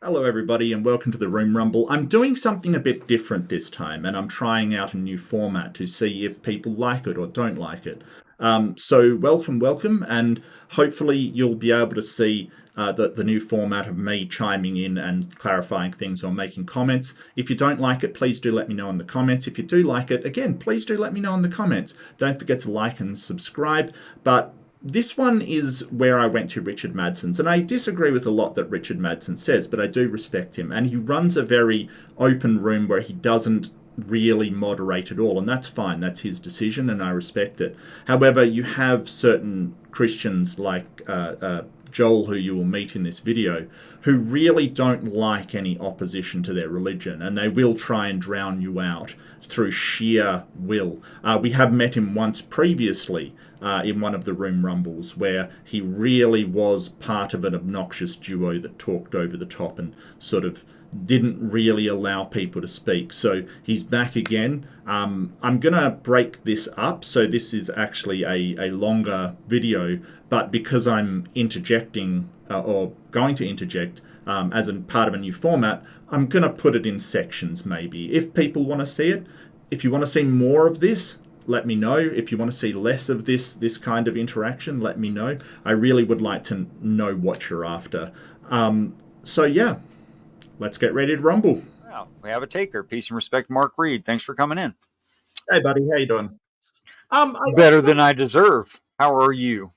Hello, everybody, and welcome to the Room Rumble. I'm doing something a bit different this time, and I'm trying out a new format to see if people like it or don't like it. So welcome, and hopefully you'll be able to see the new format of me chiming in and clarifying things or making comments. If you don't like it, please do let me know in the comments. If you do like it, again, please do let me know in the comments. Don't forget to like and subscribe. But this one is where I went to Richard Madson's, and I disagree with a lot that Richard Madsen says, but I do respect him. And he runs a very open room where he doesn't really moderate at all, and that's fine. That's his decision, and I respect it. However, you have certain Christians like Joel, who you will meet in this video, who really don't like any opposition to their religion, and they will try and drown you out through sheer will. We have met him once previously in one of the Room Rumbles, where he really was part of an obnoxious duo that talked over the top and sort of didn't really allow people to speak. So he's back again. I'm going to break this up. So this is actually a longer video, but because I'm interjecting or going to interject as a part of a new format, I'm going to put it in sections maybe. If people want to see it, if you want to see more of this, let me know. If you want to see less of this kind of interaction, let me know. I really would like to know what you're after. So yeah, let's get ready to rumble. Well, we have a taker. Peace and respect, Mark Reid. Thanks for coming in. Hey, buddy. How you doing? Better than I deserve. How are you?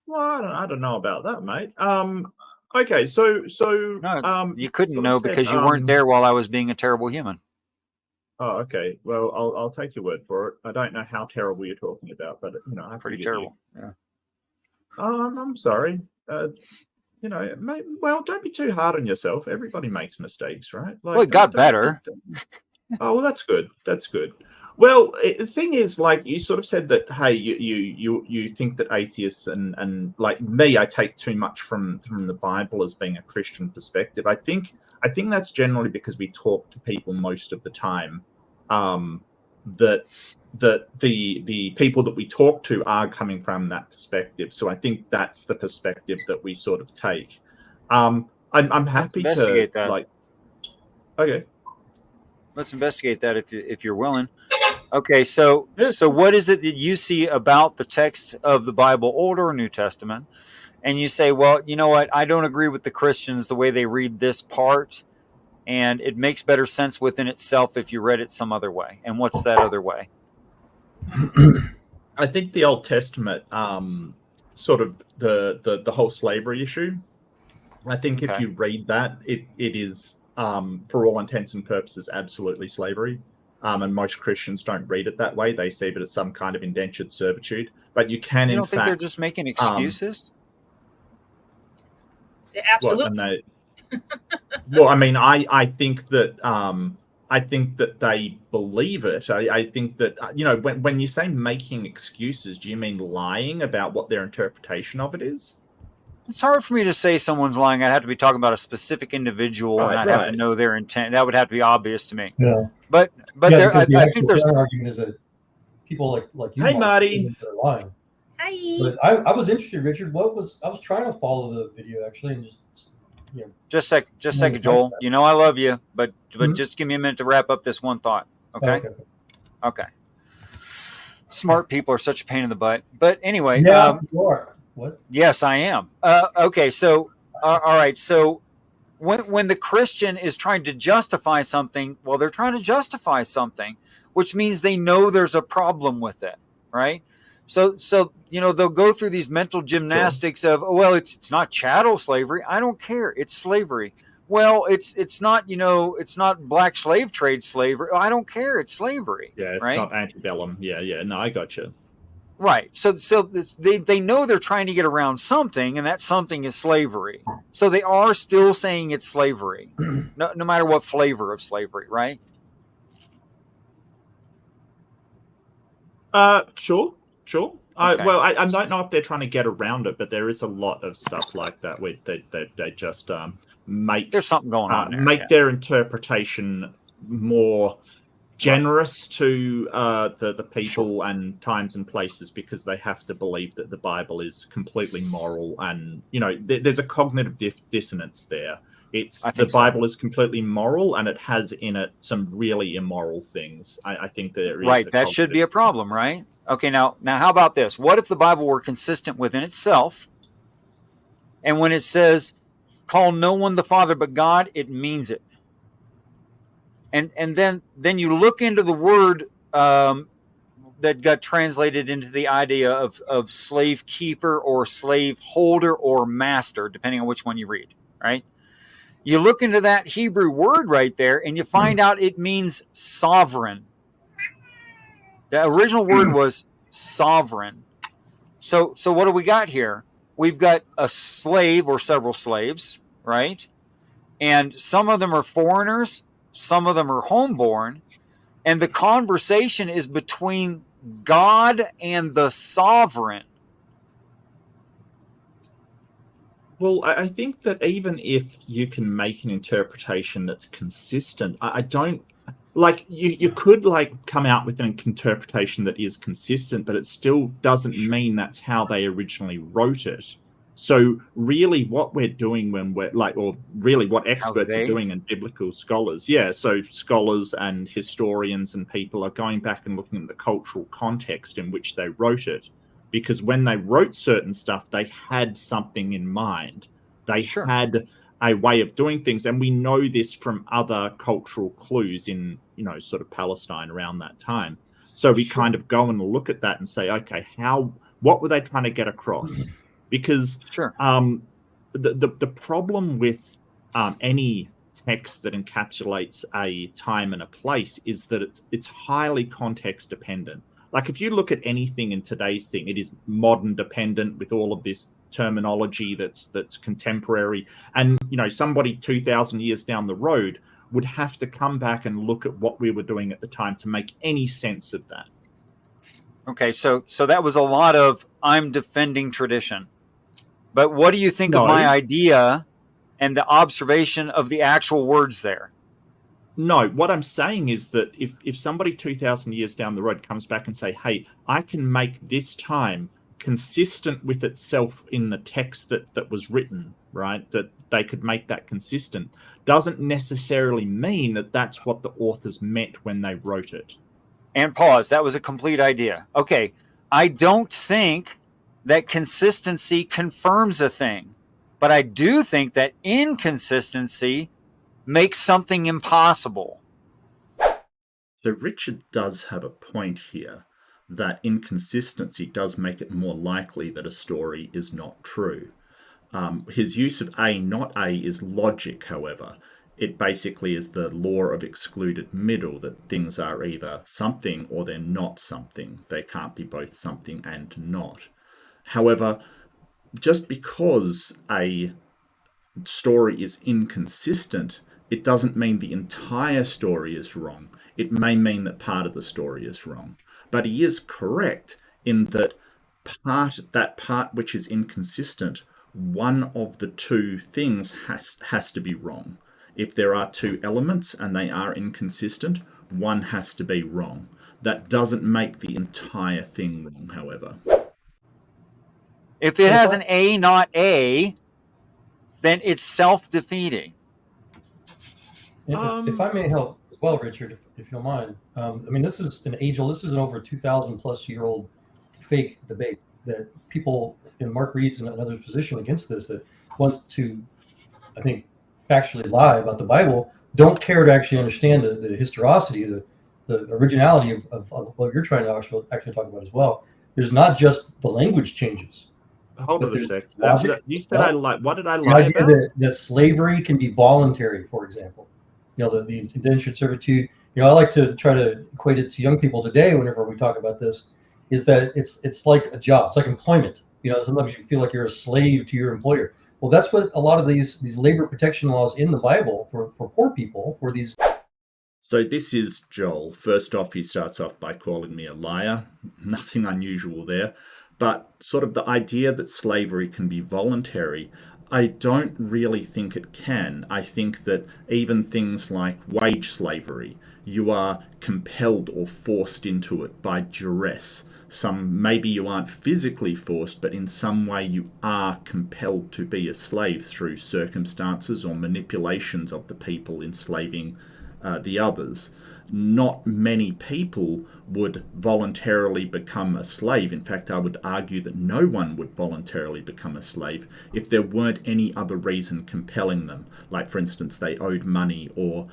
Well, I don't know about that, mate. Okay, so no, you couldn't know because you weren't there while I was being a terrible human. Oh, okay. Well, I'll take your word for it. I don't know how terrible you're talking about, but I pretty terrible. Yeah. I'm sorry. Well, don't be too hard on yourself. Everybody makes mistakes, right? Like, well, it got better. Oh, well, that's good. That's good. Well, the thing is, like, you sort of said that, hey, you think that atheists and like me, I take too much from the Bible as being a Christian perspective. I think that's generally because we talk to people most of the time, that the people that we talk to are coming from that perspective. So I think that's the perspective that we sort of take. I'm happy to investigate that. Like, okay, let's investigate that if you're willing. Okay, so what is it that you see about the text of the Bible, Old or New Testament, and you say, well, you know what, I don't agree with the Christians the way they read this part, and it makes better sense within itself if you read it some other way. And what's that other way? I think the Old Testament, sort of the whole slavery issue. I think if you read that, it is, for all intents and purposes, absolutely slavery. And most Christians don't read it that way. They see it as some kind of indentured servitude. But you can, you don't think they're just making excuses? Yeah, absolutely. Well, I mean, I think that they believe it. I think that when you say making excuses, do you mean lying about what their interpretation of it is? It's hard for me to say someone's lying. I'd have to be talking about a specific individual, and I'd have to know their intent. That would have to be obvious to me. Yeah. But I think there's an argument is that people like you. Hey, Marty. Are lying. Hi. But I was interested, Richard. I was trying to follow the video actually, and just a second, Joel. You know I love you, but just give me a minute to wrap up this one thought. Okay. Okay. Smart people are such a pain in the butt. But anyway, you are. What? Yes, I am. Okay, so all right. So when the Christian is trying to justify something, well, they're trying to justify something, which means they know there's a problem with it, right? So they'll go through these mental gymnastics of, oh, well, it's not chattel slavery. I don't care. It's slavery. Well, it's not, it's not black slave trade slavery. I don't care. It's slavery. Yeah, it's right? not antebellum. Yeah. No, I got you. Right. So they know they're trying to get around something, and that something is slavery. So they are still saying it's slavery, no matter what flavor of slavery, right? Sure. Okay. I don't know if they're trying to get around it, but there is a lot of stuff like that where they just make there's something going on there, make their interpretation more generous to the people and times and places, because they have to believe that the Bible is completely moral, and there's a cognitive dissonance there I The think so. Bible is completely moral, and it has in it some really immoral things. I think there is Right. That should be a problem, right? Okay. Now, how about this? What if the Bible were consistent within itself, and when it says, "Call no one the Father but God," it means it. And then you look into the word that got translated into the idea of slave keeper or slave holder or master, depending on which one you read, right? You look into that Hebrew word right there, and you find out it means sovereign. The original word was sovereign. So what do we got here? We've got a slave or several slaves, right? And some of them are foreigners, some of them are homeborn, and the conversation is between God and the sovereign. Well, I think that even if you can make an interpretation that's consistent, I don't like you could like come out with an interpretation that is consistent, but it still doesn't mean that's how they originally wrote it. So really what we're doing when we're like, or really what experts are doing and biblical scholars, so scholars and historians and people are going back and looking at the cultural context in which they wrote it. Because when they wrote certain stuff, they had something in mind. They had a way of doing things. And we know this from other cultural clues in, sort of Palestine around that time. So we kind of go and look at that and say, okay, what were they trying to get across? Because the problem with any text that encapsulates a time and a place is that it's highly context dependent. Like if you look at anything in today's thing, it is modern dependent with all of this terminology that's contemporary. And, somebody 2,000 years down the road would have to come back and look at what we were doing at the time to make any sense of that. Okay, so that was a lot of I'm defending tradition. But what do you think of my idea and the observation of the actual words there? No, what I'm saying is that if somebody 2,000 years down the road comes back and say, hey, I can make this time consistent with itself in the text that was written, right, that they could make that consistent, doesn't necessarily mean that that's what the authors meant when they wrote it. And pause. That was a complete idea. Okay, I don't think that consistency confirms a thing, but I do think that inconsistency makes something impossible. So Richard does have a point here that inconsistency does make it more likely that a story is not true. His use of A, not A, is logic, however. It basically is the law of excluded middle, that things are either something or they're not something. They can't be both something and not. However, just because a story is inconsistent, it doesn't mean the entire story is wrong. It may mean that part of the story is wrong. But he is correct in that part which is inconsistent, one of the two things has to be wrong. If there are two elements and they are inconsistent, one has to be wrong. That doesn't make the entire thing wrong, however. If it has an A, not A, then it's self-defeating. If I may help as well, Richard, if you don't mind. This is an over 2,000 plus year old fake debate that people in Mark Reid's and others position against this, that want to, I think, factually lie about the Bible, don't care to actually understand the historicity, the originality of what you're trying to actually talk about as well. There's not just the language changes. Hold on a sec. You said what did I the lie idea about? That slavery can be voluntary, for example. The indentured servitude. I like to try to equate it to young people today whenever we talk about this, is that it's like a job. It's like employment. Sometimes you feel like you're a slave to your employer. Well, that's what a lot of these labor protection laws in the Bible for poor people, for these. So this is Joel. First off, he starts off by calling me a liar. Nothing unusual there. But sort of the idea that slavery can be voluntary, I don't really think it can. I think that even things like wage slavery, you are compelled or forced into it by duress. maybe you aren't physically forced, but in some way you are compelled to be a slave through circumstances or manipulations of the people enslaving the others. Not many people would voluntarily become a slave. In fact, I would argue that no one would voluntarily become a slave if there weren't any other reason compelling them. Like, for instance, they owed money, or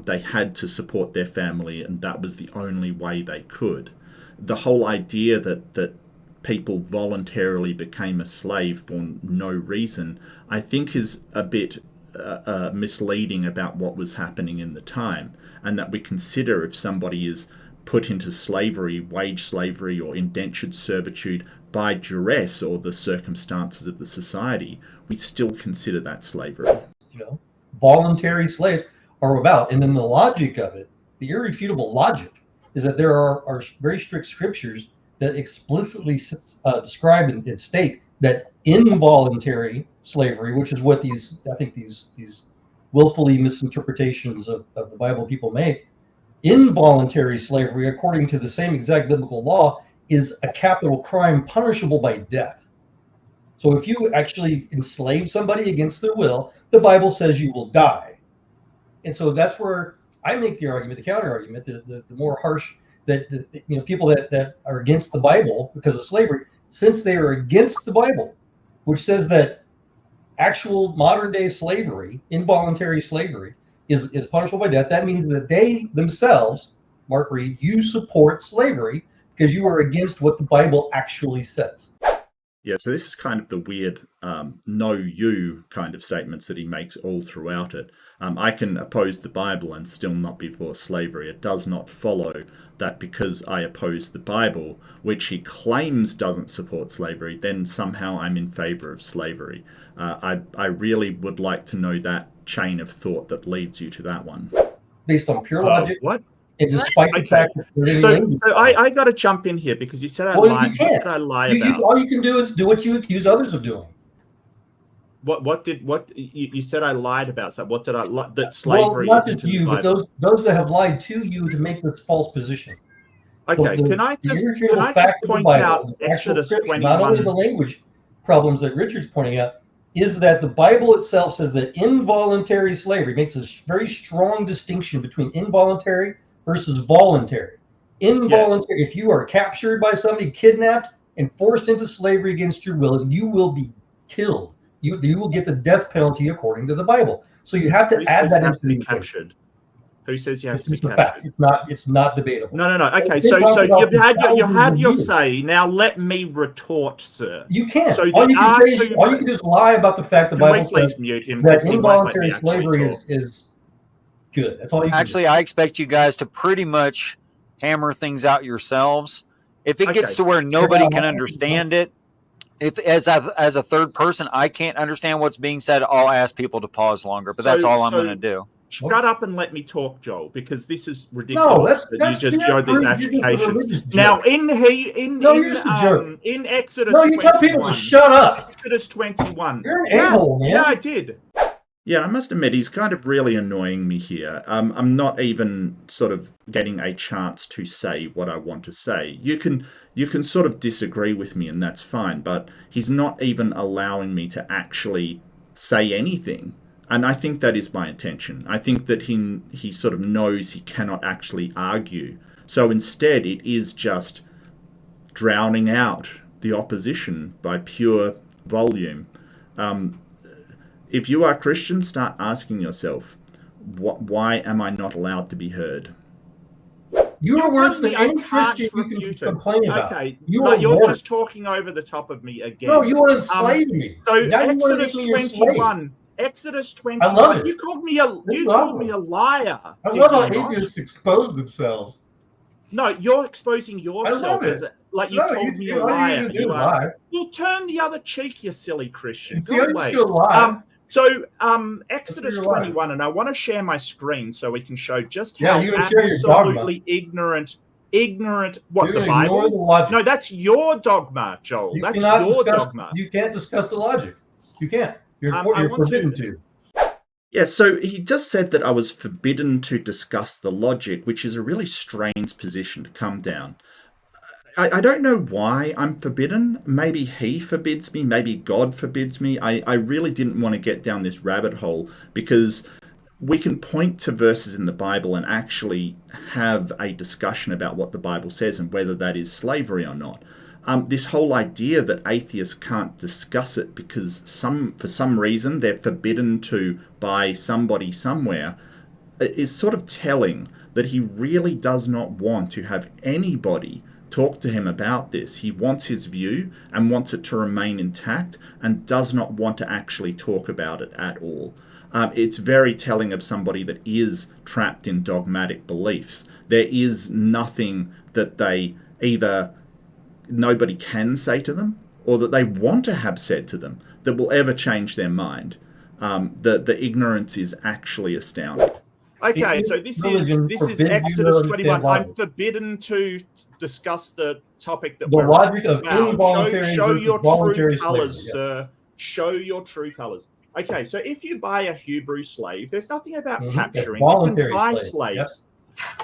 they had to support their family and that was the only way they could. The whole idea that people voluntarily became a slave for no reason, I think is a bit misleading about what was happening in the time, and that we consider if somebody is put into slavery, wage slavery, or indentured servitude by duress or the circumstances of the society, we still consider that slavery. Voluntary slaves are about, and then the logic of it, the irrefutable logic, is that there are very strict scriptures that explicitly describe and state that involuntary slavery, which is what these willfully misinterpretations of the Bible people make, involuntary slavery, according to the same exact biblical law, is a capital crime punishable by death. So if you actually enslave somebody against their will, the Bible says you will die. And so that's where I make the argument, the counter argument, the more harsh, that people that are against the Bible because of slavery, since they are against the Bible, which says that actual modern day slavery, involuntary slavery, is punishable by death, that means that they themselves, Mark Reid, you support slavery because you are against what the Bible actually says. Yeah, so this is kind of the weird know you kind of statements that he makes all throughout it. I can oppose the Bible and still not be for slavery. It does not follow that because I oppose the Bible, which he claims doesn't support slavery, then somehow I'm in favor of slavery. I really would like to know that chain of thought that leads you to that one. Based on pure logic. What? And despite the fact that so I got to jump in here because you said I lied. What did I lie about? All you can do is do what you accuse others of doing. What you said I lied about? So what did I lie? That slavery not isn't just you, in the Bible. but those that have lied to you to make this false position. Okay, So can I just point out Exodus 21? Not only the language problems that Richard's pointing out, is that the Bible itself says that involuntary slavery makes a very strong distinction between involuntary versus voluntary. Involuntary, if you are captured by somebody, kidnapped, and forced into slavery against your will, you will be killed. You will get the death penalty according to the Bible. So you have to add that into the equation. Who says you have to be captured? It's not debatable. No. Okay, so you had your say. Now let me retort, sir. You can't. So all you can do is lie about the fact the Bible says that involuntary slavery is good. That's all you can Actually, do. I expect you guys to pretty much hammer things out yourselves. If it gets to where nobody can understand it, if as a third person I can't understand what's being said, I'll ask people to pause longer. But that's all I'm going to do. Shut up and let me talk, Joel, because this is ridiculous. No, that's you just show these agitations. Now, in Exodus, you tell people to shut up. Exodus 21. You're an a-hole, man. Yeah, I did. Yeah, I must admit, he's kind of really annoying me here. I'm not even sort of getting a chance to say what I want to say. You can sort of disagree with me, and that's fine, but he's not even allowing me to actually say anything. And I think that is my intention. I think that he sort of knows he cannot actually argue. So instead, it is just drowning out the opposition by pure volume. If you are Christian, start asking yourself, why am I not allowed to be heard? You are worse than any Christian you can complain about. Okay, you're just talking over the top of me again. No, you want to enslave me. So Exodus 21. I love it. You called me a liar. I love how atheists expose themselves. No, you're exposing yourself as you called me a liar. Well, turn the other cheek, you silly Christian. Go away. Exodus 21, and I want to share my screen so we can show just how absolutely ignorant what the Bible. No, that's your dogma, Joel. That's your dogma. You can't discuss the logic. You can't. You're forbidden to. Yeah, so he just said that I was forbidden to discuss the logic, which is a really strange position to come down. I don't know why I'm forbidden. Maybe he forbids me. Maybe God forbids me. I really didn't want to get down this rabbit hole because we can point to verses in the Bible and actually have a discussion about what the Bible says and whether that is slavery or not. This whole idea that atheists can't discuss it because for some reason they're forbidden to by somebody somewhere is sort of telling that he really does not want to have anybody talk to him about this. He wants his view and wants it to remain intact and does not want to actually talk about it at all. It's very telling of somebody that is trapped in dogmatic beliefs. There is nothing that they either nobody can say to them or that they want to have said to them that will ever change their mind. The ignorance is actually astounding. Okay, so this is Exodus 21. I'm forbidden to discuss the topic that we're logic of involuntary show your true slavery, colors, sir. Show your true colors. Okay, so if you buy a Hebrew slave, there's nothing about capturing. You can buy slaves.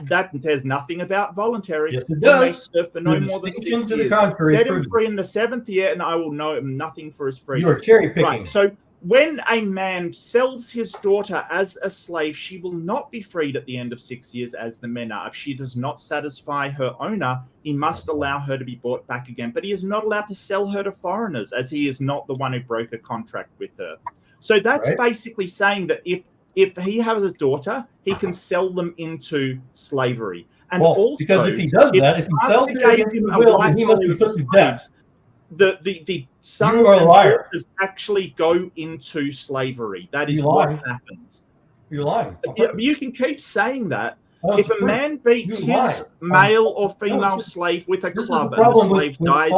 That there's nothing about voluntary. Yes, it does. May serve for no more than 6 years. Set him free in the 7th year, and I will know him nothing for his freedom. You are cherry picking. Right. So when a man sells his daughter as a slave, she will not be freed at the end of 6 years as the men are. If she does not satisfy her owner, he must allow her to be bought back again. But he is not allowed to sell her to foreigners, as he is not the one who broke a contract with her. So that's basically saying that if he has a daughter, he can sell them into slavery. And also, because if he does that, if he sells her against his will, he must be put to death. The sons and daughters actually go into slavery. That is what happens. You're lying. You can keep saying that. If a man beats his male or female slave with a club and the slave dies,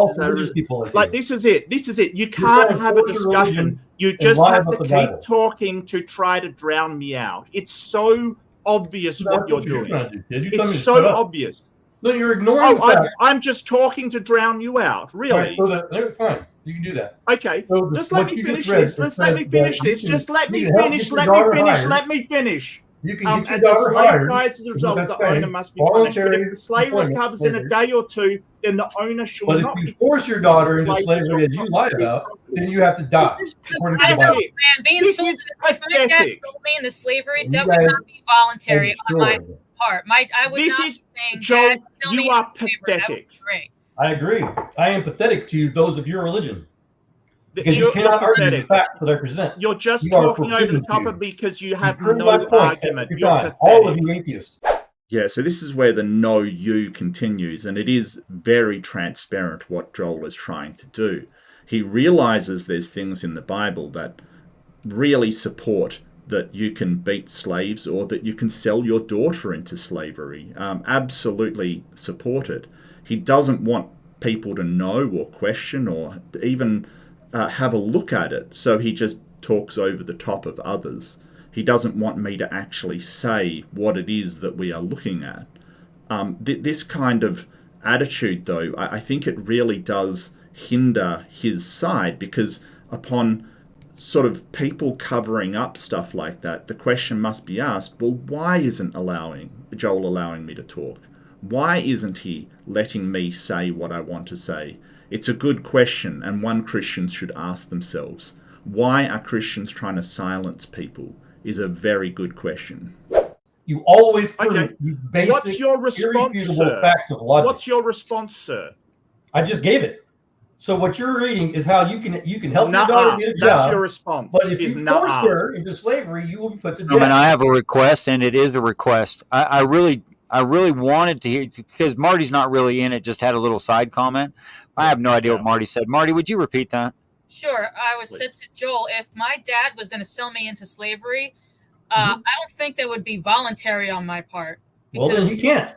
this is it. This is it. You can't have a discussion. You just have to keep talking to try to drown me out. It's so obvious what you're doing. It's so obvious. No, you're ignoring the fact. I'm just talking to drown you out. Really? Fine. You can do that. Okay. So just let me finish this. Let me finish this. Just let me finish. Let me finish. You can get your daughter hired. As a result, the owner must be punished. But if the slave recovers in a day or two, then the owner should not be. But if you force your daughter into slavery, as you lied about, then you have to die. According to the Bible. Man, being sold if my dad sold me into slavery, that would not be voluntary on my part. I would not be saying, Joel, you are pathetic. I agree. I am pathetic to those of your religion. Because you cannot argue the facts that I present. You're just talking over the top of me because you have no argument. All of you atheists. Yeah, so this is where the no you continues, and it is very transparent what Joel is trying to do. He realizes there's things in the Bible that really support that you can beat slaves or that you can sell your daughter into slavery. Absolutely supported. He doesn't want people to know or question or even have a look at it, so he just talks over the top of others. He doesn't want me to actually say what it is that we are looking at. This kind of attitude, though, I think it really does hinder his side, because upon sort of people covering up stuff like that, the question must be asked, well, why isn't Joel allowing me to talk? Why isn't he letting me say what I want to say? It's a good question, and one Christians should ask themselves. Why are Christians trying to silence people is a very good question. You always prove these basic, What's your response, sir? Facts of logic. What's your response, sir? I just gave it. So what you're reading is how you can help your daughter get a job. That's your response. But if you force her into slavery, you will be put to death. I have a request, and it is a request. I really wanted to hear, because Marty's not really in it, just had a little side comment. I have no idea what Marty said. Marty, would you repeat that? Sure. I was said to Joel, if my dad was going to sell me into slavery, I don't think that would be voluntary on my part. Well, then he can't.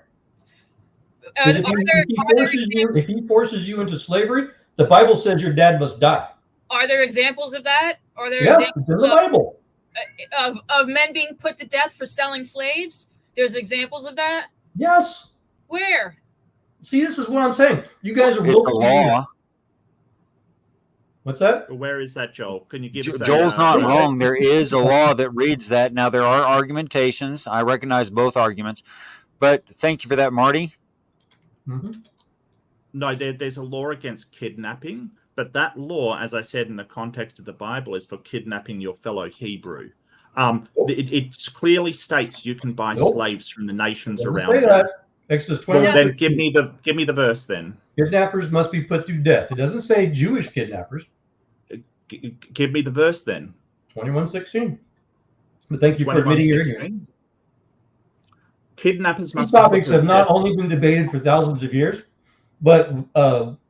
If he forces you into slavery, the Bible says your dad must die. Are there examples of that? Are there examples in the Bible of men being put to death for selling slaves? There's examples of that? Yes. Where? See, this is what I'm saying. You guys are willful. Law. What's that? Where is that, Joel? Can you give us that? Joel's not wrong. There is a law that reads that. Now, there are argumentations. I recognize both arguments. But thank you for that, Marty. Mm-hmm. No, there's a law against kidnapping, but that law, as I said in the context of the Bible, is for kidnapping your fellow Hebrew. It clearly states you can buy slaves from the nations around you. Exodus 20. Well, then give me the verse then. Kidnappers must be put to death. It doesn't say Jewish kidnappers. Give me the verse then. 21:16. But thank you for admitting your ignorance. Kidnappers must. These topics have not only been debated for thousands of years, but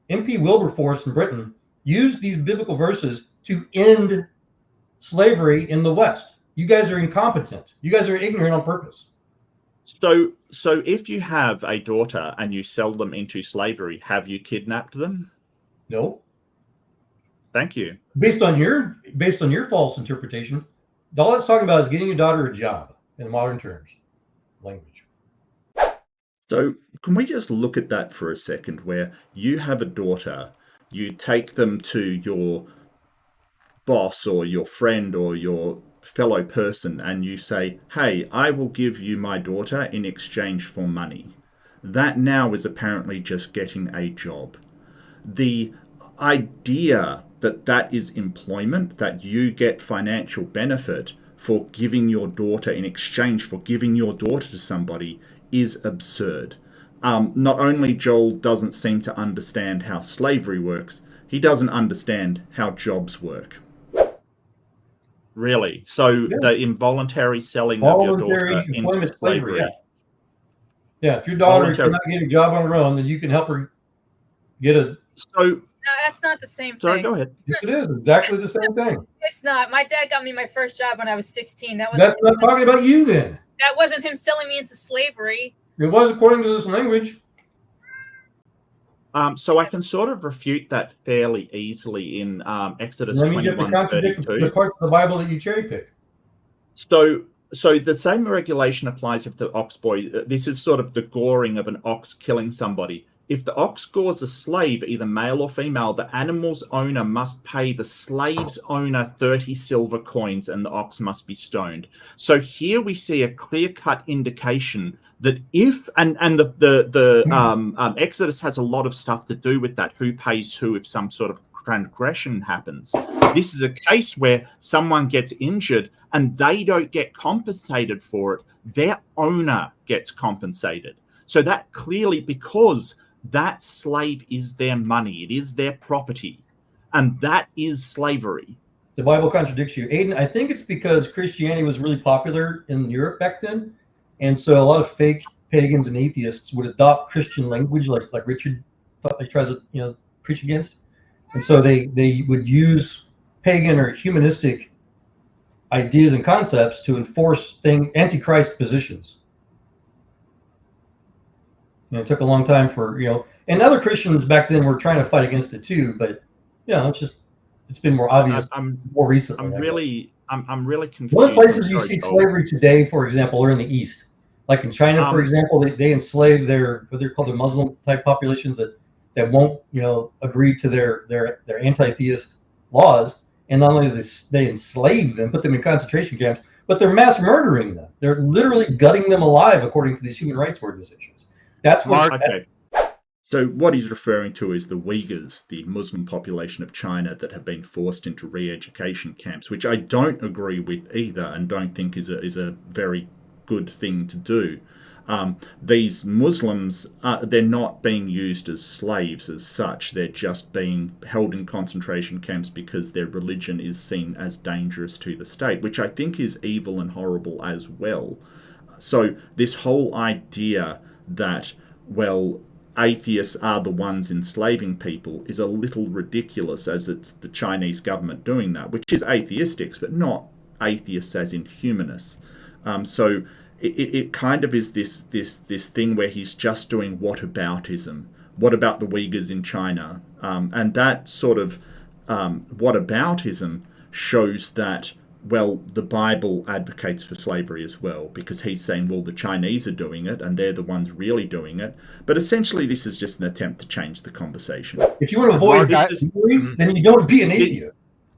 MP Wilberforce in Britain used these biblical verses to end slavery in the West. You guys are incompetent. You guys are ignorant on purpose. So if you have a daughter and you sell them into slavery, have you kidnapped them? No. Thank you. Based on your false interpretation, all it's talking about is getting your daughter a job in modern terms, language. So can we just look at that for a second, where you have a daughter, you take them to your boss or your friend or your fellow person and you say, hey, I will give you my daughter in exchange for money. That now is apparently just getting a job. The idea that is employment, that you get financial benefit for giving your daughter in exchange for giving your daughter to somebody is absurd. Not only Joel doesn't seem to understand how slavery works, he doesn't understand how jobs work. Really? So the involuntary selling of your daughter into slavery. Yeah, if your daughter cannot get a job on her own, then you can help her get a... No, that's not the same thing. Sorry, go ahead. Yes, it is exactly the same thing. It's not. My dad got me my first job when I was 16. That's not talking about you then. That wasn't him selling me into slavery. It was according to this language. So I can sort of refute that fairly easily in Exodus 21:32. That means you have to contradict the parts of the Bible that you cherry pick. So the same regulation applies if the ox boy. This is sort of the goring of an ox killing somebody. If the ox gores a slave, either male or female, the animal's owner must pay the slave's owner 30 silver coins and the ox must be stoned. So here we see a clear-cut indication that if, and the Exodus has a lot of stuff to do with that, who pays who if some sort of transgression happens. This is a case where someone gets injured and they don't get compensated for it. Their owner gets compensated. So that clearly, because that slave is their money, it is their property, and that is slavery. The Bible contradicts you. Aiden, I think it's because Christianity was really popular in Europe back then, and so a lot of fake pagans and atheists would adopt Christian language, like Richard tries to preach against, and so they would use pagan or humanistic ideas and concepts to enforce antichrist positions. It took a long time for, and other Christians back then were trying to fight against it too, but it's been more obvious more recently. I'm really confused. One of the places you see slavery today, for example, are in the East. Like in China, for example, they enslave what they're called the Muslim type populations that won't, agree to their anti-theist laws. And not only do they enslave them, put them in concentration camps, but they're mass murdering them. They're literally gutting them alive, according to these human rights organizations. That's what. Okay. So what he's referring to is the Uyghurs, the Muslim population of China that have been forced into re-education camps, which I don't agree with either and don't think is a very good thing to do. These Muslims, they're not being used as slaves as such. They're just being held in concentration camps because their religion is seen as dangerous to the state, which I think is evil and horrible as well. So this whole idea that, atheists are the ones enslaving people is a little ridiculous, as it's the Chinese government doing that, which is atheistic, but not atheists as in humanists. So it kind of is this thing where he's just doing whataboutism. What about the Uyghurs in China? And that sort of whataboutism shows that, the Bible advocates for slavery as well, because he's saying, the Chinese are doing it and they're the ones really doing it. But essentially, this is just an attempt to change the conversation. If you want to avoid slavery, then you don't be an atheist.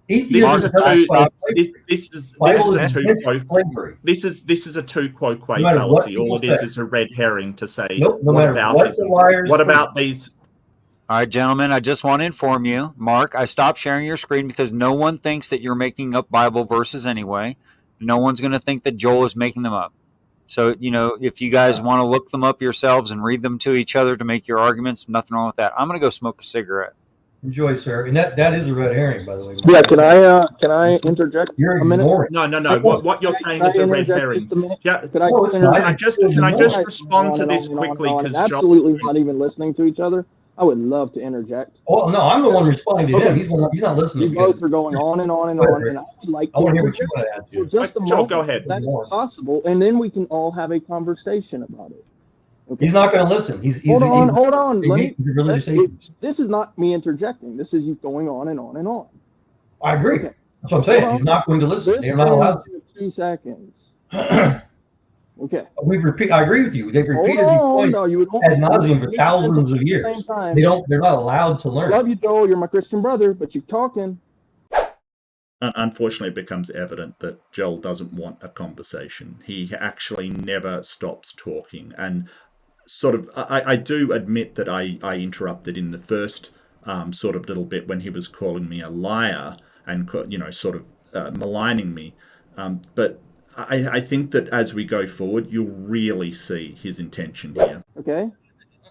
This is a two quo quo fallacy. All it is a red herring to say. Nope, no matter what the liars. What about these? All right, gentlemen, I just want to inform you, Mark, I stopped sharing your screen because no one thinks that you're making up Bible verses anyway. No one's going to think that Joel is making them up. So, if you guys want to look them up yourselves and read them to each other to make your arguments, nothing wrong with that. I'm going to go smoke a cigarette. Enjoy, sir. And that is a red herring, by the way. Yeah, can I interject You're a minute? ignoring. No. What you're saying is a red herring. Yeah. Can I just respond to this quickly? Because absolutely not even listening to each other. I would love to interject. Oh no, I'm the one responding to him. He's not listening. You both are going on and on and on, and I would like to. I want to hear what you want to add to. Just a moment, go ahead. That's possible, and then we can all have a conversation about it. Okay. He's not going to listen. Hold on. This is not me interjecting. This is you going on and on and on. I agree. Okay. That's what I'm saying. He's not going to listen. They're not allowed to. 2 seconds. Okay. I agree with you. They've repeated these points ad nauseum for thousands of years. They're not allowed to learn. I love you, Joel. You're my Christian brother, but you're talking. Unfortunately, it becomes evident that Joel doesn't want a conversation. He actually never stops talking. And sort of, I do admit that I interrupted in the first sort of little bit when he was calling me a liar and, sort of maligning me. But I think that as we go forward, you'll really see his intention here. Okay.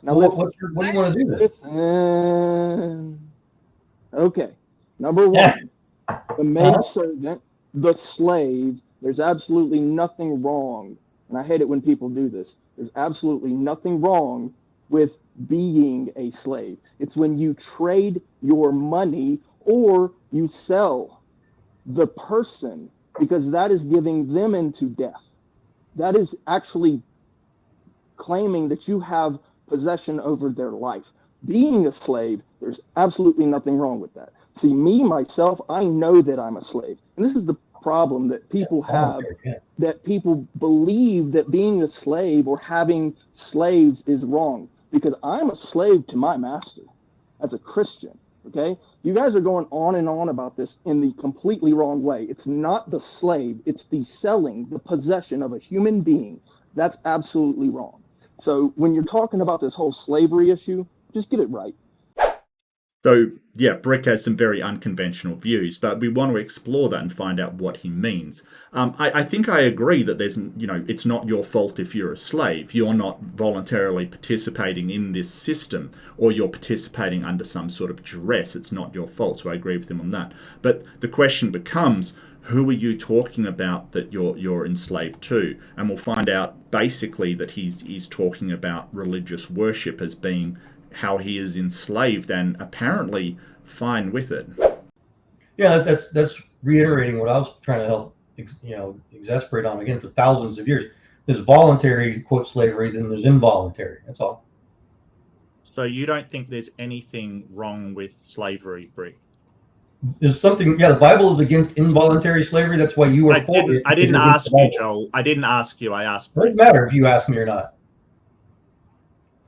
Now, what do you want to do then? Listen. Okay. Number one, the maidservant, the slave, there's absolutely nothing wrong. And I hate it when people do this. There's absolutely nothing wrong with being a slave. It's when you trade your money or you sell the person, because that is giving them into death. That is actually claiming that you have possession over their life. Being a slave, there's absolutely nothing wrong with that. See, myself, I know that I'm a slave. And this is the problem that people have, that people believe that being a slave or having slaves is wrong, because I'm a slave to my master as a Christian. Okay, you guys are going on and on about this in the completely wrong way. It's not the slave, it's the selling, the possession of a human being. That's absolutely wrong. So when you're talking about this whole slavery issue, just get it right. So, yeah, Brick has some very unconventional views, but we want to explore that and find out what he means. I think I agree that it's not your fault if you're a slave. You're not voluntarily participating in this system, or you're participating under some sort of duress. It's not your fault, so I agree with him on that. But the question becomes, who are you talking about that you're enslaved to? And we'll find out basically that he's talking about religious worship as being how he is enslaved and apparently fine with it. Yeah, that's reiterating what I was trying to help exasperate on again for thousands of years. There's voluntary, quote, slavery, then there's involuntary. That's all. So you don't think there's anything wrong with slavery, Brick? There's something, the Bible is against involuntary slavery. That's why you are for it. I didn't ask you, Joel. I didn't ask you. I asked. It doesn't matter if you ask me or not.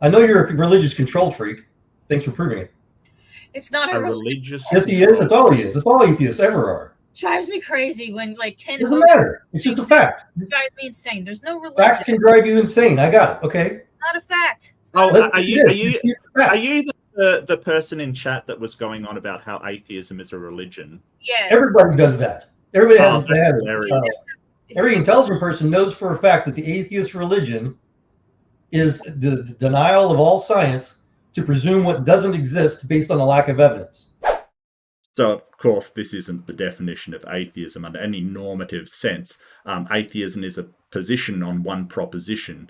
I know you're a religious control freak. Thanks for proving it. It's not a religious. Yes, he is. That's all he is. That's all atheists ever are. Drives me crazy when like 10. Doesn't matter. It's just a fact. It drives me insane. There's no religion. Facts can drive you insane. I got it. Okay. Not a fact. Are you the person in chat that was going on about how atheism is a religion? Yes. Everybody does that. Everybody has that. Every intelligent person knows for a fact that the atheist religion is the denial of all science to presume what doesn't exist based on a lack of evidence. So, of course, this isn't the definition of atheism under any normative sense. Atheism is a position on one proposition.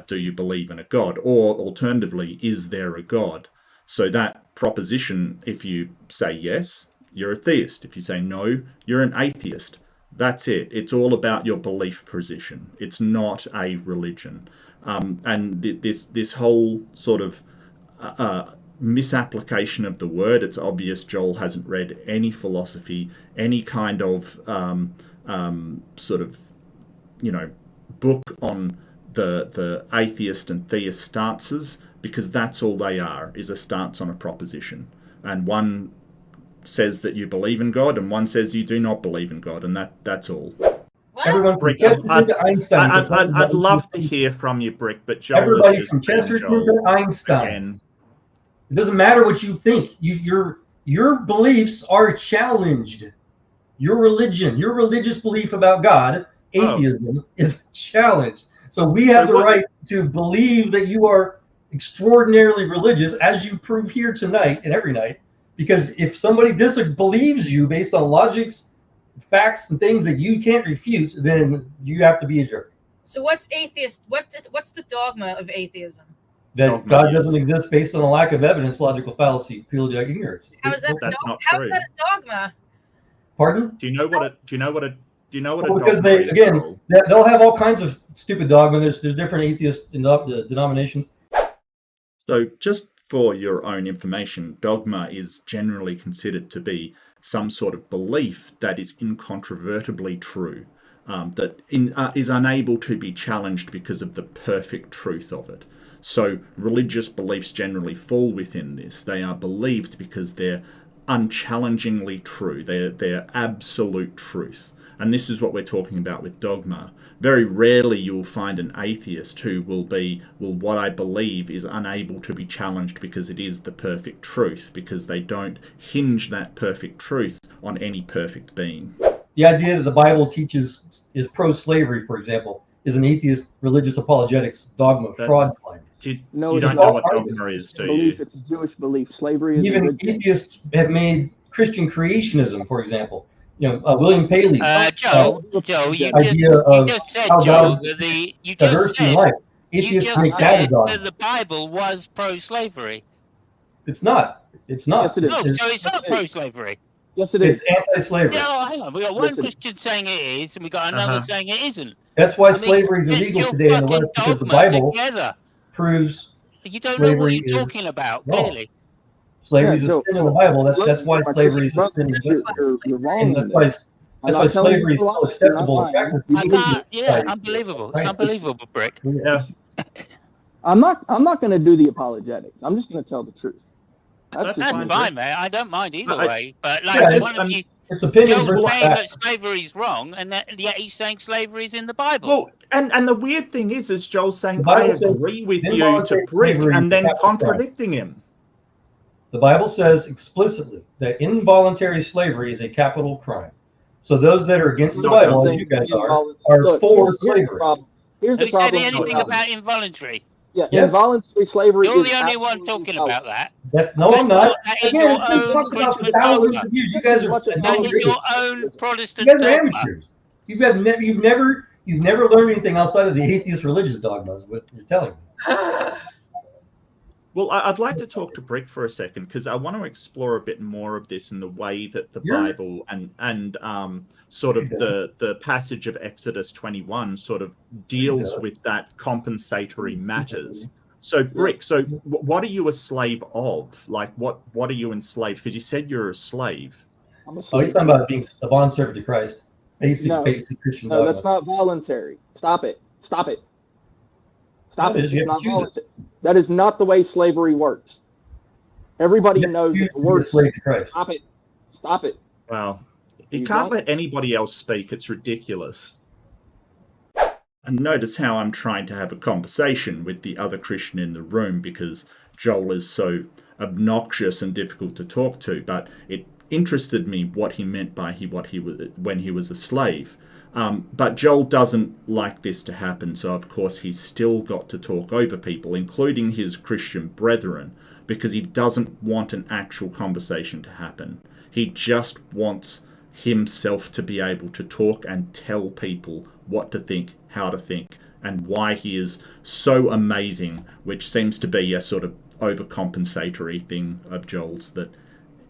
Do you believe in a God? Or, alternatively, is there a God? So that proposition, if you say yes, you're a theist. If you say no, you're an atheist. That's it. It's all about your belief position. It's not a religion. And this whole sort of misapplication of the word, it's obvious Joel hasn't read any philosophy, any kind of sort of, book on the atheist and theist stances, because that's all they are, is a stance on a proposition. And one says that you believe in God, and one says you do not believe in God, and that's all. Everyone, Brick, I'd love to hear from you, Brick, but Joel everybody from Chesterton to Einstein. Again. It doesn't matter what you think. Your beliefs are challenged. Your religion, your religious belief about God, atheism, is challenged. So we have the right to believe that you are extraordinarily religious, as you prove here tonight and every night. Because if somebody disbelieves you based on logics, facts, and things that you can't refute, then you have to be a jerk. So what's atheist? What's the dogma of atheism? That God doesn't exist based on a lack of evidence, logical fallacy, purely ignorance. How is that? How is that a dogma? Pardon? Do you know what a because they they'll have all kinds of stupid dogma. There's different atheist denominations. So just for your own information, dogma is generally considered to be some sort of belief that is incontrovertibly true, that is unable to be challenged because of the perfect truth of it. So religious beliefs generally fall within this. They are believed because they're unchallengingly true. They're absolute truth. And this is what we're talking about with dogma. Very rarely you'll find an atheist who will be, well, what I believe is unable to be challenged because it is the perfect truth, because they don't hinge that perfect truth on any perfect being. The idea that the Bible teaches is pro-slavery, for example, is an atheist religious apologetics dogma, fraud claim. You don't know what dogma is, do you? It's a Jewish belief. Slavery is even atheists have made Christian creationism, for example. William Paley. Joe, you just said, Joe, that the Bible was pro-slavery. It's not. It's not. Yes, it is. No, so it's not pro-slavery. Yes, it is. It's anti-slavery. No, hang on. We got one Christian saying it is, and we got another saying it isn't. That's why slavery is illegal today in the West, because the Bible proves you don't know what you're talking about, clearly. Slavery is a sin in the Bible. That's why slavery is a sin in the You're wrong. That's why slavery is still acceptable in practice. Unbelievable. It's unbelievable, Brick. Yeah. I'm not going to do the apologetics. I'm just going to tell the truth. That's fine, mate. I don't mind either way. But it's opinion Joe's saying that slavery is wrong, and yet he's saying slavery is in the Bible. Well, and the weird thing is Joel's saying, I agree with you to Brick, and then contradicting him. The Bible says explicitly that involuntary slavery is a capital crime. So those that are against the Bible, as you guys are for slavery. Here's the problem. Have you said anything about involuntary? Yeah, involuntary slavery. You're the only one talking about that. I'm not. Again, you guys are. That is your own Protestant dogma. You guys are amateurs. You've never learned anything outside of the atheist religious dogmas. What you're telling me. Well, I'd like to talk to Brick for a second, because I want to explore a bit more of this in the way that the Bible and sort of the passage of Exodus 21 sort of deals with that compensatory matters. So, Brick, what are you a slave of? Like, what are you enslaved? Because you said you're a slave. He's talking about being a bondservant to Christ. Basic Christian dogma. No, that's not voluntary. Stop it. It's not voluntary. That is not the way slavery works. Everybody knows it works. Stop it. Wow. You can't let anybody else speak. It's ridiculous. And notice how I'm trying to have a conversation with the other Christian in the room because Joel is so obnoxious and difficult to talk to, but it interested me what he meant by when he was a slave. But Joel doesn't like this to happen, so of course he's still got to talk over people, including his Christian brethren, because he doesn't want an actual conversation to happen. He just wants himself to be able to talk and tell people what to think, how to think, and why he is so amazing, which seems to be a sort of overcompensatory thing of Joel's that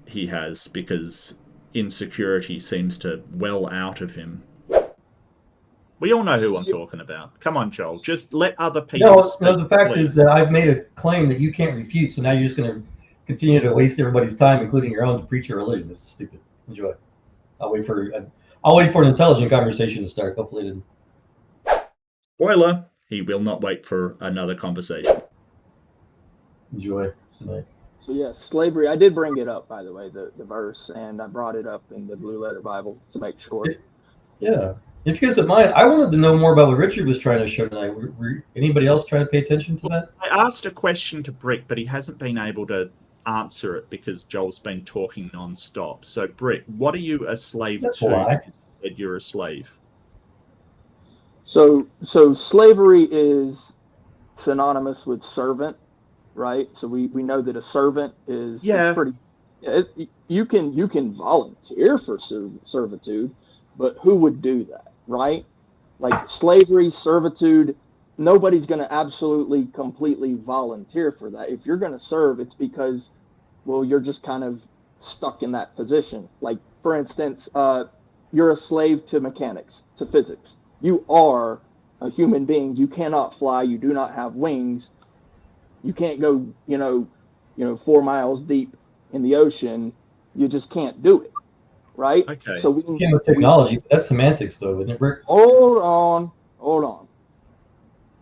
he has, because insecurity seems to well out of him. We all know who I'm talking about. Come on, Joel. Just let other people speak. No, the fact is that I've made a claim that you can't refute, so now you're just going to continue to waste everybody's time, including your own, to preach your religion. This is stupid. Enjoy. I'll wait for an intelligent conversation to start. Hopefully it didn't. Spoiler, he will not wait for another conversation. Enjoy tonight. So yeah, slavery. I did bring it up, by the way, the verse, and I brought it up in the Blue Letter Bible to make sure. Yeah. If you guys don't mind, I wanted to know more about what Richard was trying to show tonight. Were anybody else trying to pay attention to that? I asked a question to Brick, but he hasn't been able to answer it because Joel's been talking non-stop. So, Britt, what are you a slave That's to? why. Because you said you're a slave. So slavery is synonymous with servant, right? So we know that a servant is Yeah. pretty. You can volunteer for servitude, but who would do that, right? Like slavery, servitude, nobody's going to absolutely completely volunteer for that. If you're going to serve, it's because, well, you're just kind of stuck in that position. Like, for instance, you're a slave to mechanics, to physics. You are a human being. You cannot fly. You do not have wings. You can't go, 4 miles deep in the ocean. You just can't do it, right? Okay. So You can with technology, but that's semantics, though, isn't it, Rick? Hold on.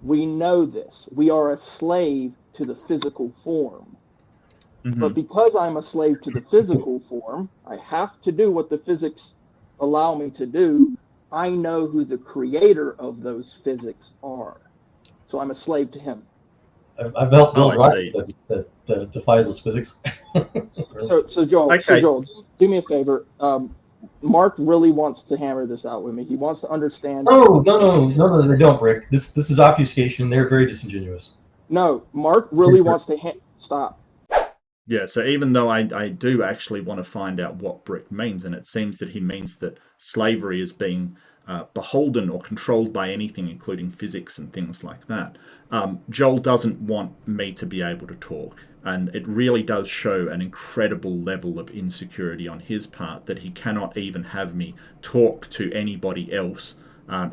We know this. We are a slave to the physical form. Mhm. But because I'm a slave to the physical form, I have to do what the physics allow me to do. I know who the creator of those physics are. So I'm a slave to him. I've helped build I rockets that defy those physics. So Joel, Okay. do me a favor. Mark really wants to hammer this out with me. He wants to understand. No, they don't, Rick. This is obfuscation. They're very disingenuous. No, Mark really wants to stop. Yeah, so even though I do actually want to find out what Brick means, and it seems that he means that slavery is being beholden or controlled by anything, including physics and things like that. Joel doesn't want me to be able to talk, and it really does show an incredible level of insecurity on his part that he cannot even have me talk to anybody else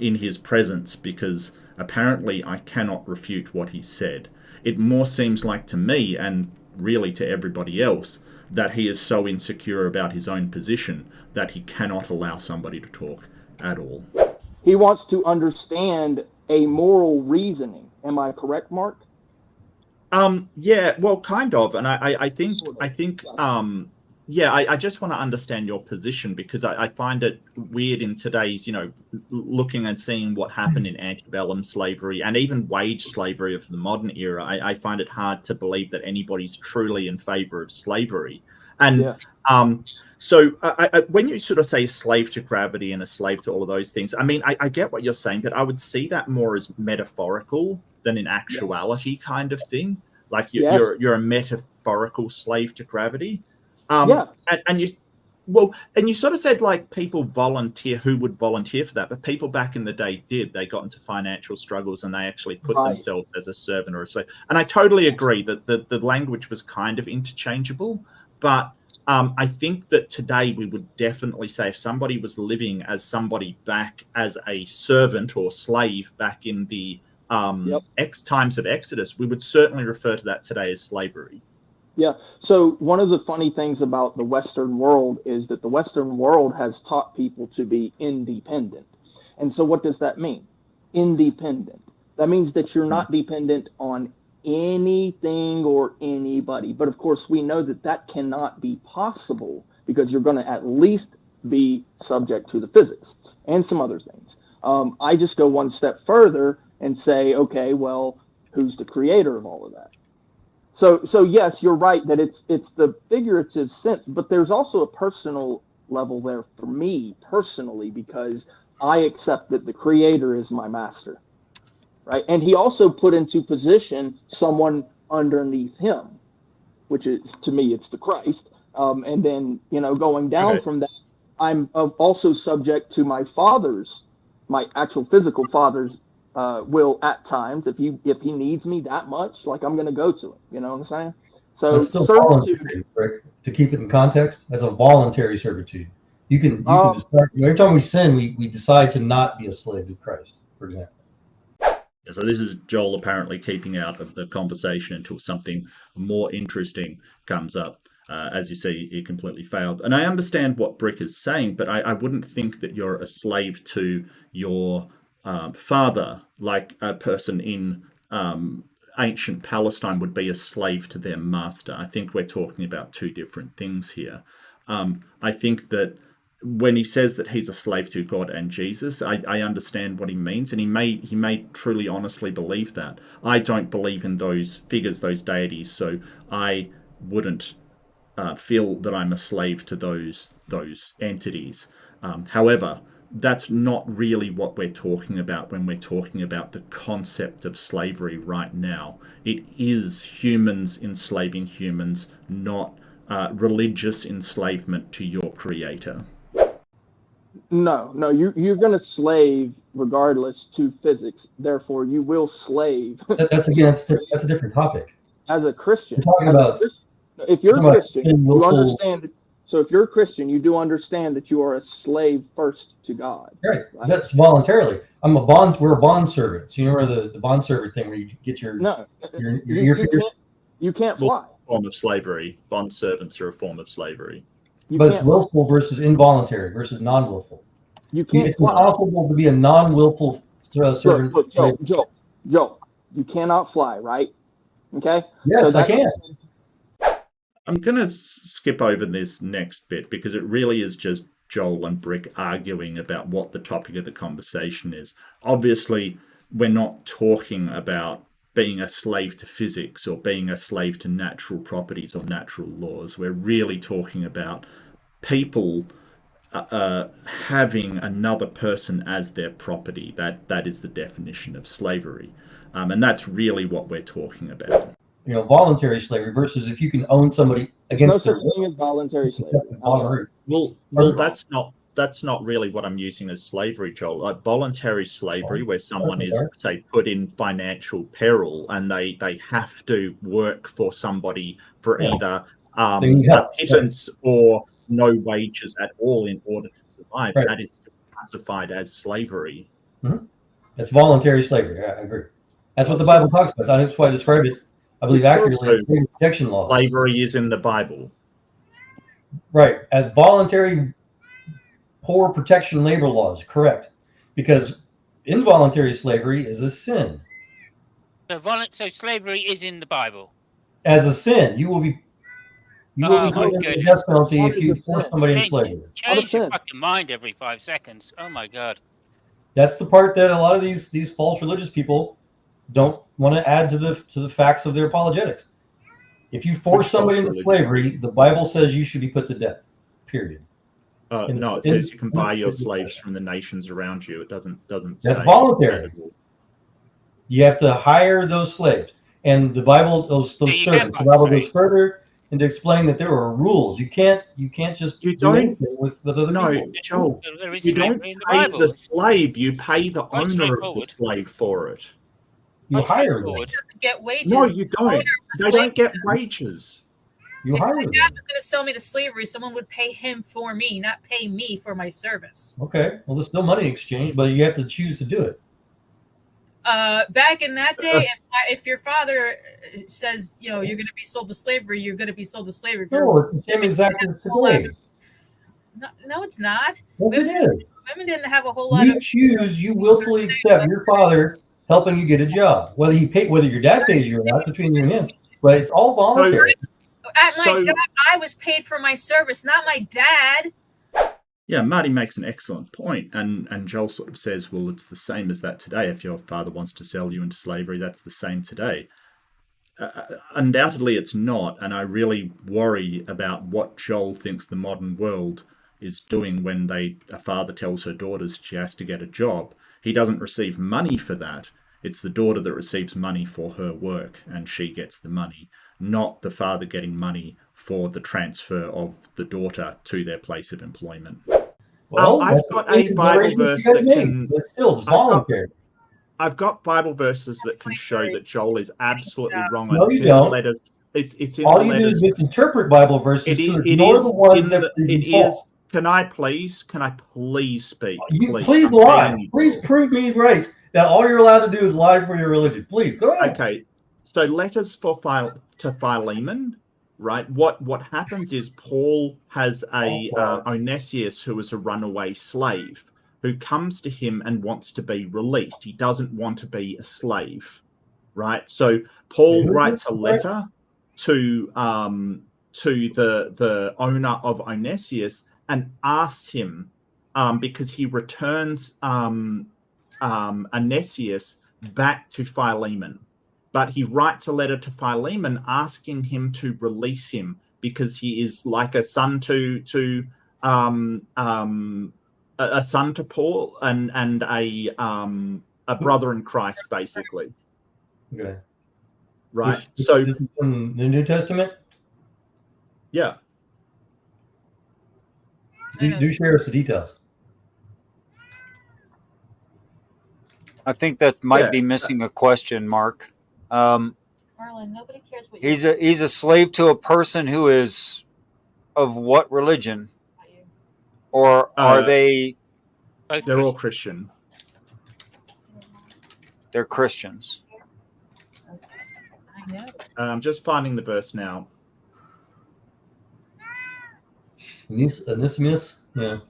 in his presence, because apparently I cannot refute what he said. It more seems like to me, and really to everybody else, that he is so insecure about his own position that he cannot allow somebody to talk at all. He wants to understand a moral reasoning. Am I correct, Mark? Yeah, well, kind of, and I think I just want to understand your position, because I find it weird in today's, looking and seeing what happened in antebellum slavery and even wage slavery of the modern era. I find it hard to believe that anybody's truly in favor of slavery. And so when you sort of say slave to gravity and a slave to all of those things, I mean, I get what you're saying, but I would see that more as metaphorical than in actuality kind of thing. Like you're a metaphorical slave to gravity. And you sort of said like people volunteer, who would volunteer for that, but people back in the day did. They got into financial struggles and they actually put themselves as a servant or a slave. And I totally agree that the language was kind of interchangeable, but I think that today we would definitely say if somebody was living as somebody back as a servant or slave back in the times of Exodus, we would certainly refer to that today as slavery. Yeah. So one of the funny things about the Western world is that the Western world has taught people to be independent. And so what does that mean? Independent. That means that you're not dependent on anything or anybody. But of course, we know that that cannot be possible because you're going to at least be subject to the physics and some other things. I just go one step further and say, okay, well, who's the creator of all of that? So yes, you're right that it's the figurative sense, but there's also a personal level there for me personally, because I accept that the creator is my master, right? And he also put into position someone underneath him, which is, to me, it's the Christ. And then, going down from that, I'm also subject to my actual physical father's will at times. If he needs me that much, like, I'm going to go to him. You know what I'm saying? So servitude, Rick, to keep it in context, as a voluntary servitude, you can decide. Every time we sin, we decide to not be a slave to Christ, for example. Yeah, so this is Joel apparently keeping out of the conversation until something more interesting comes up. As you see, he completely failed. And I understand what Brick is saying, but I wouldn't think that you're a slave to your father, like a person in ancient Palestine would be a slave to their master. I think we're talking about two different things here. I think that when he says that he's a slave to God and Jesus, I understand what he means, and he may truly honestly believe that. I don't believe in those figures, those deities, so I wouldn't feel that I'm a slave to those entities. However, that's not really what we're talking about when we're talking about the concept of slavery right now. It is humans enslaving humans, not religious enslavement to your creator. No, you're going to slave regardless to physics. Therefore, you will slave. That's a different topic. As a Christian. We're talking about, if you're a Christian, you understand. So if you're a Christian, you do understand that you are a slave first to God. Right. That's voluntarily. We're a bond servant. So you know the bond servant thing where you get your you can't fly. Form of slavery. Bond servants are a form of slavery. But it's willful versus involuntary versus non-willful. It's impossible to be a non-willful servant. Look, Joel, you cannot fly, right? Okay. Yes, so I can. I'm going to skip over this next bit because it really is just Joel and Brick arguing about what the topic of the conversation is. Obviously, we're not talking about being a slave to physics or being a slave to natural properties or natural laws. We're really talking about people having another person as their property. That is the definition of slavery. And that's really what we're talking about. Voluntary slavery versus if you can own somebody against no such thing as voluntary slavery. Well, that's not really what I'm using as slavery, Joel. Like voluntary slavery, where someone is, say, put in financial peril and they have to work for somebody for either a pittance or no wages at all in order to survive. Right. That is classified as slavery. Mm-hmm. That's voluntary slavery. I agree. That's what the Bible talks about. That's why I described it, I believe, accurately in protection law. Slavery is in the Bible. Right. As voluntary poor protection labor laws, correct. Because involuntary slavery is a sin. So slavery is in the Bible. As a sin, you will be given the death penalty if you force somebody into slavery. Change your fucking mind every 5 seconds. Oh my God. That's the part that a lot of these false religious people don't want to add to the facts of their apologetics. If you force somebody into slavery, the Bible says you should be put to death. Period. No, it says you can buy your slaves from the nations around you. It doesn't. That's voluntary. You have to hire those slaves, and the Bible those servants. The Bible goes further into explaining that there are rules. You can't just do anything with other people. Joel, you don't pay the slave. You pay the owner of the slave for it. You hire them. Doesn't get wages. No, you don't. They don't get wages. You if hire my them. dad was going to sell me to slavery, someone would pay him for me, not pay me for my service. Okay. Well, there's no money exchange, but you have to choose to do it. Back in that day, if your father says, you're going to be sold to slavery, you're going to be sold to slavery. No, it's the same exact as today. No, it's not. Yes, it is. Women didn't have a whole lot of... You willfully accept your father helping you get a job. Whether your dad pays you or not, between you and him. But it's all voluntary. At my job, I was paid for my service, not my dad. Yeah, Marty makes an excellent point, and Joel sort of says, well, it's the same as that today. If your father wants to sell you into slavery, that's the same today. Undoubtedly, it's not, and I really worry about what Joel thinks the modern world is doing when a father tells her daughters she has to get a job. He doesn't receive money for that. It's the daughter that receives money for her work, and she gets the money, not the father getting money for the transfer of the daughter to their place of employment. Well, I've got a Bible verse that can... But still, it's voluntary. I've got Bible verses that can show that Joel is absolutely wrong. No, you don't. It's in all the you letters. do is interpret Bible verses It is. Can I please speak? Please lie. Please prove me right that all you're allowed to do is lie for your religion. Please go ahead. Okay. So letters to Philemon, right? What happens is Paul has a Onesius who is a runaway slave who comes to him and wants to be released. He doesn't want to be a slave, right? So Paul writes a letter to the owner of Onesius and asks him, because he returns Onesius back to Philemon. But he writes a letter to Philemon asking him to release him because he is like a son to a son to Paul and a brother in Christ, basically. Okay. Right. This So is from the New Testament. yeah. Do share us the details. I think that might be missing a question, Mark. Marlon, nobody cares what he's a slave to a person who is of what religion? Or are they? They're all Christian. They're Christians. I know. I'm just finding the verse now. Onesimus, yeah.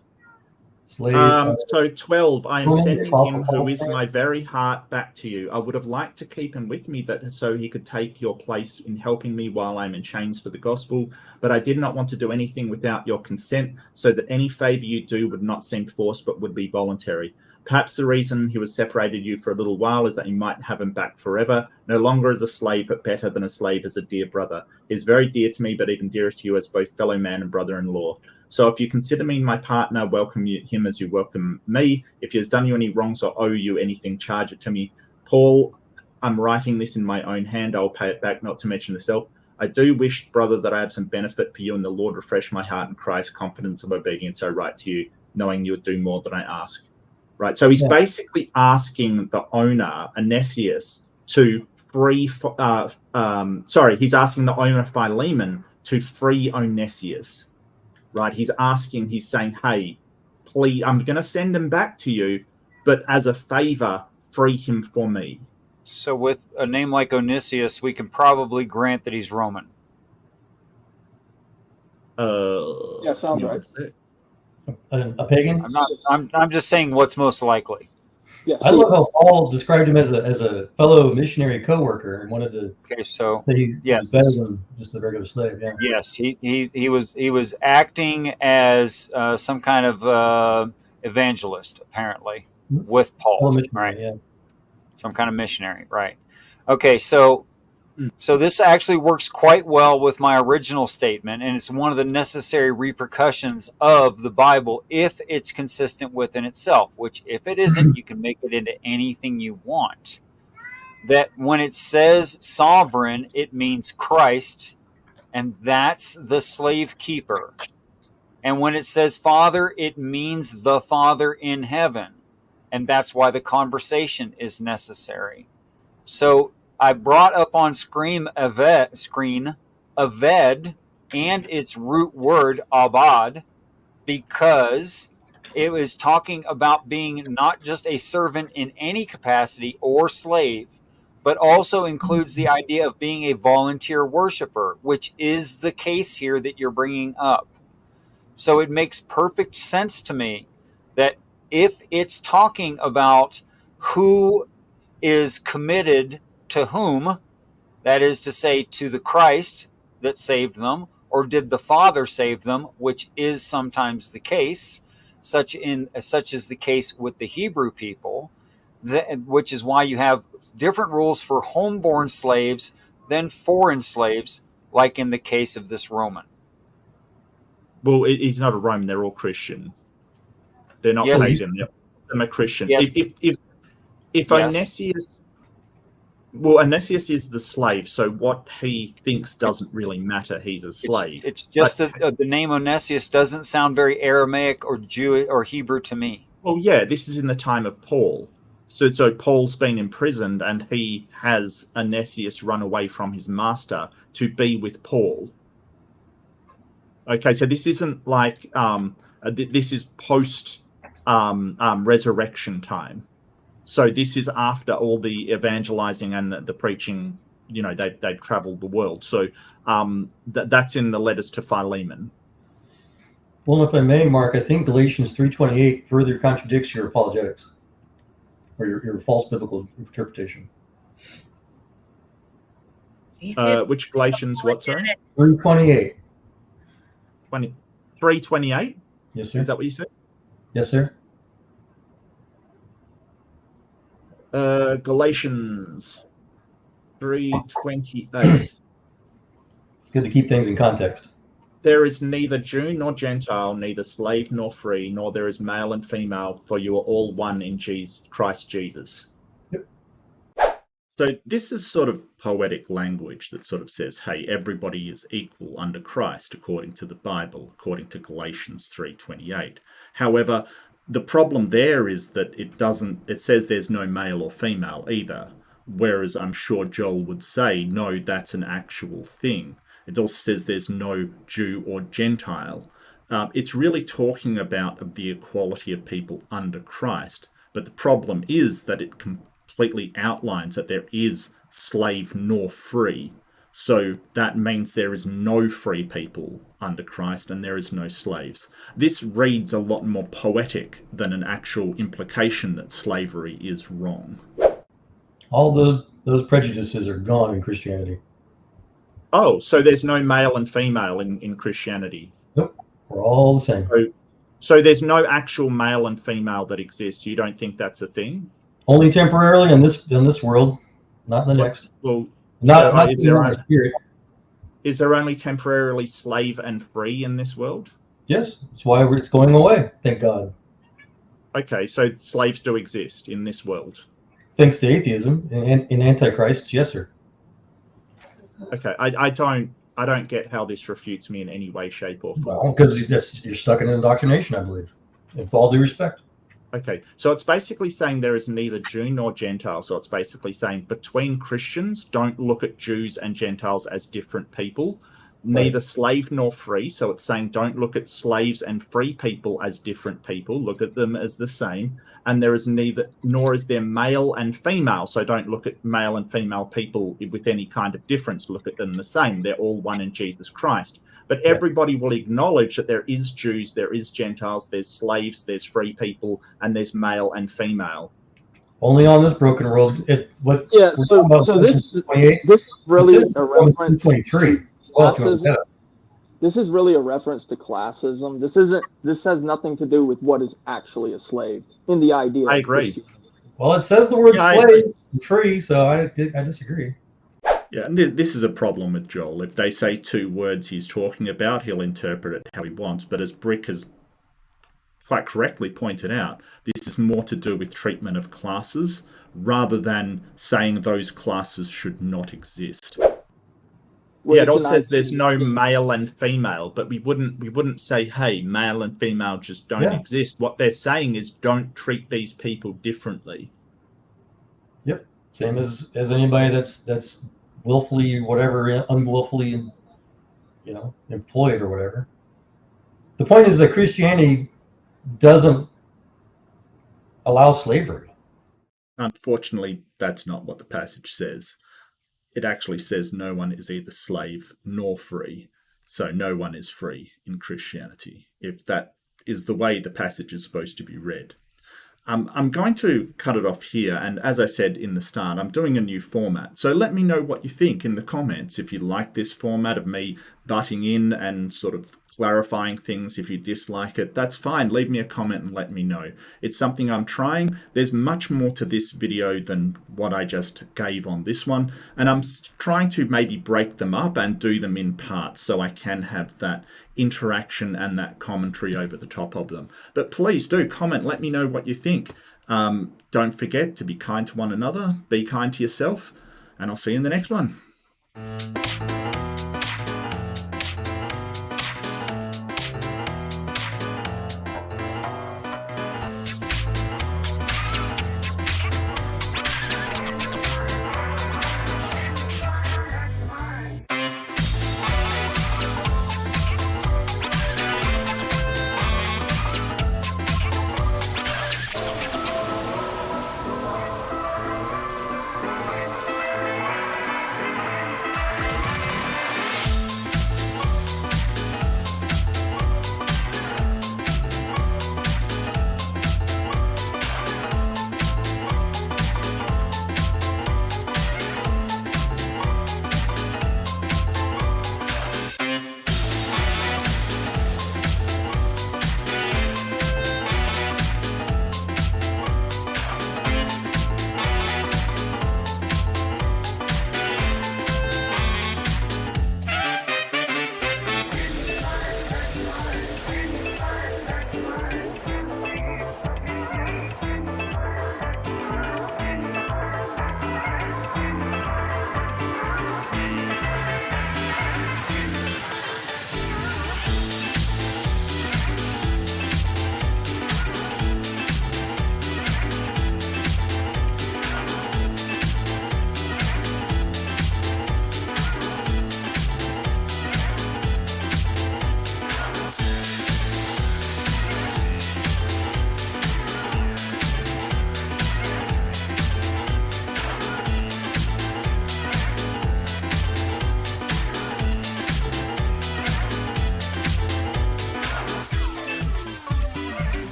Slave. So 12, I am sending him who is my very heart back to you. I would have liked to keep him with me so he could take your place in helping me while I'm in chains for the gospel, but I did not want to do anything without your consent, so that any favor you do would not seem forced but would be voluntary. Perhaps the reason he was separated you for a little while is that you might have him back forever, no longer as a slave, but better than a slave as a dear brother. He is very dear to me, but even dearer to you as both fellow man and brother-in-law. So if you consider me my partner, welcome him as you welcome me. If he has done you any wrongs or owe you anything, charge it to me. Paul, I'm writing this in my own hand. I'll pay it back, not to mention myself. I do wish, brother, that I have some benefit for you, and the Lord refresh my heart in Christ, confidence of obedience. I write to you, knowing you would do more than I ask. Right. So he's basically asking the owner, Onesius, to free. He's asking the owner, Philemon, to free Onesius. Right. He's saying, hey, please, I'm going to send him back to you, but as a favor, free him for me. So with a name like Onesius, we can probably grant that he's Roman. Yeah, sounds right. A pagan? I'm just saying what's most likely. Yes. I love how Paul described him as a fellow missionary co-worker and wanted to say he's better than just a regular slave. Yeah. Yes, he was acting as some kind of evangelist, apparently, with Paul. Right. Yeah. Some kind of missionary, right? Okay, so this actually works quite well with my original statement, and it's one of the necessary repercussions of the Bible if it's consistent within itself, which if it isn't, you can make it into anything you want. That when it says sovereign, it means Christ, and that's the slave keeper. And when it says Father, it means the Father in heaven, and that's why the conversation is necessary. So I brought up on screen Aved and its root word abad, because it was talking about being not just a servant in any capacity or slave, but also includes the idea of being a volunteer worshiper, which is the case here that you're bringing up. So it makes perfect sense to me that if it's talking about who is committed to whom, that is to say, to the Christ that saved them, or did the Father save them, which is sometimes the case, such as the case with the Hebrew people, which is why you have different rules for homeborn slaves than foreign slaves, like in the case of this Roman. Well, he's not a Roman; they're all Christian. They're not pagan. They're a Christian. Yes. If Onesius. Well, Onesius is the slave, so what he thinks doesn't really matter. He's a slave. It's just that the name Onesius doesn't sound very Aramaic or Jewish or Hebrew to me. Well, yeah, this is in the time of Paul. So Paul's been imprisoned, and he has Onesius run away from his master to be with Paul. Okay, so this isn't like this is post resurrection time. So this is after all the evangelizing and the preaching. You know, they've traveled the world. So that's in the letters to Philemon. Well, if I may, Mark, I think Galatians 3:28 further contradicts your apologetics or your false biblical interpretation. Which Galatians? What, sorry? 3:28. 3:28. Yes, sir. Is that what you said? Yes, sir. Galatians 3:28. It's good to keep things in context. There is neither Jew nor Gentile, neither slave nor free, nor there is male and female, for you are all one in Christ Jesus. So this is sort of poetic language that sort of says, hey, everybody is equal under Christ, according to the Bible, according to Galatians 3:28. However, the problem there is that it says there's no male or female either, whereas I'm sure Joel would say, no, that's an actual thing. It also says there's no Jew or Gentile. It's really talking about the equality of people under Christ. But the problem is that it completely outlines that there is slave nor free. So that means there is no free people under Christ and there is no slaves. This reads a lot more poetic than an actual implication that slavery is wrong. All those prejudices are gone in Christianity. Oh, so there's no male and female in Christianity? Nope, we're all the same. So there's no actual male and female that exists. You don't think that's a thing? Only temporarily in this world, not in the next. Well, not is there only temporarily slave and free in this world? Yes, that's why it's going away. Thank God. Okay, so slaves do exist in this world. Thanks to atheism and in Antichrist, yes, sir. Okay, I don't get how this refutes me in any way, shape, or form. Well, because you're stuck in indoctrination, I believe. With all due respect. Okay, so it's basically saying there is neither Jew nor Gentile. So it's basically saying between Christians, don't look at Jews and Gentiles as different people. Neither slave nor free. So it's saying don't look at slaves and free people as different people. Look at them as the same. And there is nor is there male and female. So don't look at male and female people with any kind of difference. Look at them the same. They're all one in Jesus Christ. But everybody will acknowledge that there is Jews, there is Gentiles, there's slaves, there's free people, and there's male and female. Only on this broken world. So this is really a reference to classism. This is really a reference to classism. This has nothing to do with what is actually a slave in the idea. I agree. Well, it says the word slave and free, so I disagree. Yeah, and this is a problem with Joel. If they say two words he's talking about, he'll interpret it how he wants. But as Brick has quite correctly pointed out, this is more to do with treatment of classes rather than saying those classes should not exist. Well, it also says there's no male and female, but we wouldn't say, hey, male and female just don't exist. What they're saying is don't treat these people differently. Yep. Same as anybody that's willfully, whatever, unwillfully, employed or whatever. The point is that Christianity doesn't allow slavery. Unfortunately, that's not what the passage says. It actually says no one is either slave nor free. So no one is free in Christianity, if that is the way the passage is supposed to be read. I'm going to cut it off here, and as I said in the start, I'm doing a new format. So let me know what you think in the comments. If you like this format of me butting in and sort of clarifying things, if you dislike it, that's fine. Leave me a comment and let me know. It's something I'm trying. There's much more to this video than what I just gave on this one, and I'm trying to maybe break them up and do them in parts so I can have that interaction and that commentary over the top of them. But please do comment, let me know what you think. Don't forget to be kind to one another, be kind to yourself, and I'll see you in the next one.